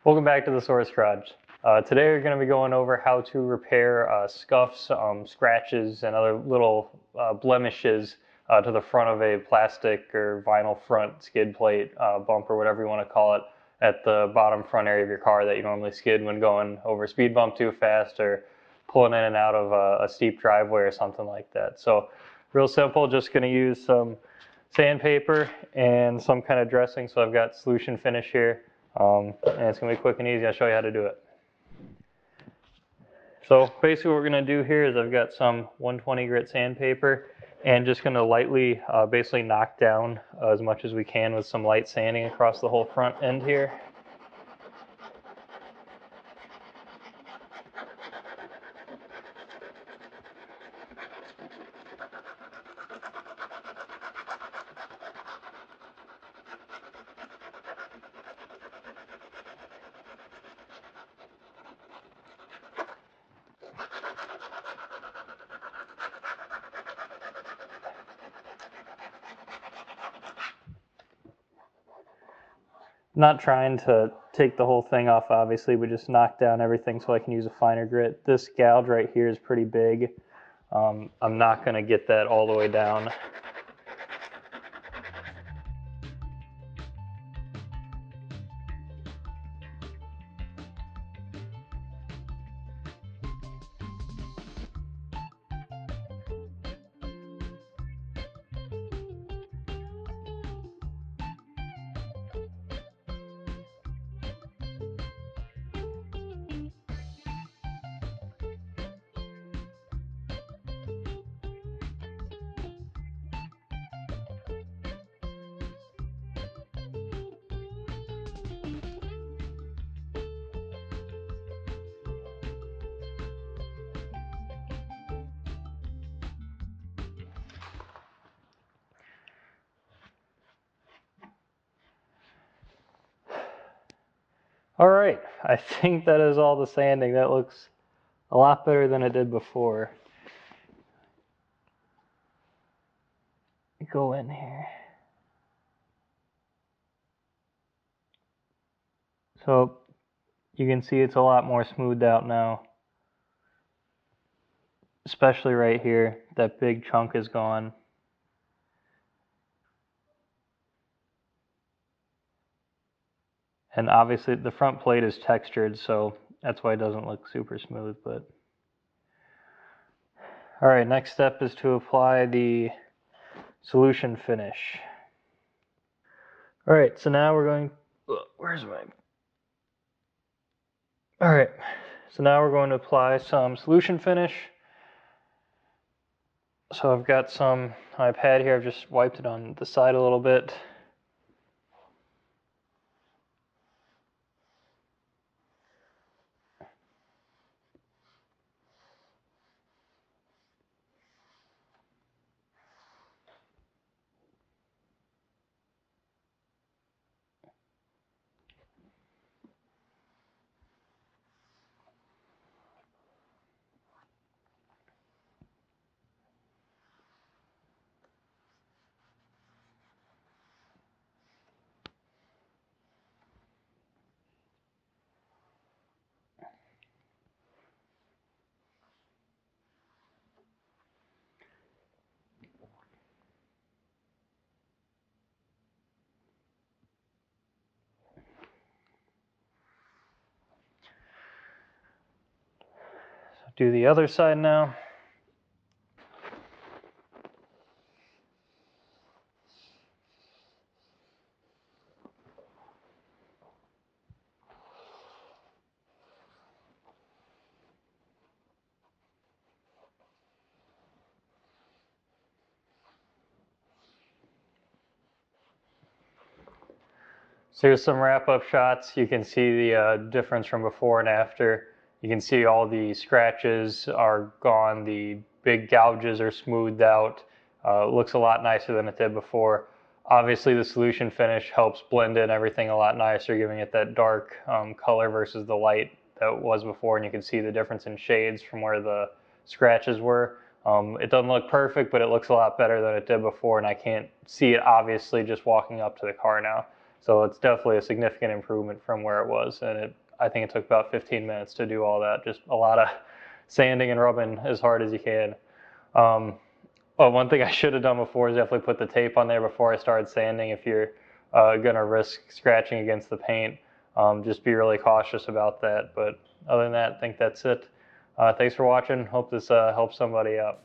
Welcome back to the Source Garage. Today we're going to be going over how to repair scuffs, scratches, and other little blemishes to the front of a plastic or vinyl front skid plate, bumper, whatever you want to call it, at the bottom front area of your car that you normally skid when going over a speed bump too fast or pulling in and out of a steep driveway or something like that. So real simple, just going to use some sandpaper and some kind of dressing. So I've got solution finish here. And it's going to be quick and easy. I'll show you how to do it. So basically what we're going to do here is I've got some 120 grit sandpaper and just going to lightly basically knock down as much as we can with some light sanding across the whole front end here. Not trying to take the whole thing off, obviously, but just knock down everything so I can use a finer grit. This gouge right here is pretty big. I'm not going to get that all the way down. All right, I think that is all the sanding. That looks a lot better than it did before. Go in here. So you can see it's a lot more smoothed out now. Especially right here, that big chunk is gone. And obviously the front plate is textured, so that's why it doesn't look super smooth. But all right, next step is to apply the solution finish. All right, so now we're going, where's my, all right, so now we're going to apply some solution finish. So I've got some, my pad here, I've just wiped it on the side a little bit. Do the other side now. So here's some wrap-up shots. You can see the difference from before and after. You can see all the scratches are gone. The big gouges are smoothed out. It looks a lot nicer than it did before. Obviously, the solution finish helps blend in everything a lot nicer, giving it that dark color versus the light that was before. And you can see the difference in shades from where the scratches were. It doesn't look perfect, but it looks a lot better than it did before. And I can't see it, obviously, just walking up to the car now. So it's definitely a significant improvement from where it was, and I think it took about 15 minutes to do all that. Just a lot of sanding and rubbing as hard as you can. Well, one thing I should have done before is definitely put the tape on there before I started sanding. If you're going to risk scratching against the paint, just be really cautious about that. But other than that, I think that's it. Thanks for watching. Hope this helps somebody out.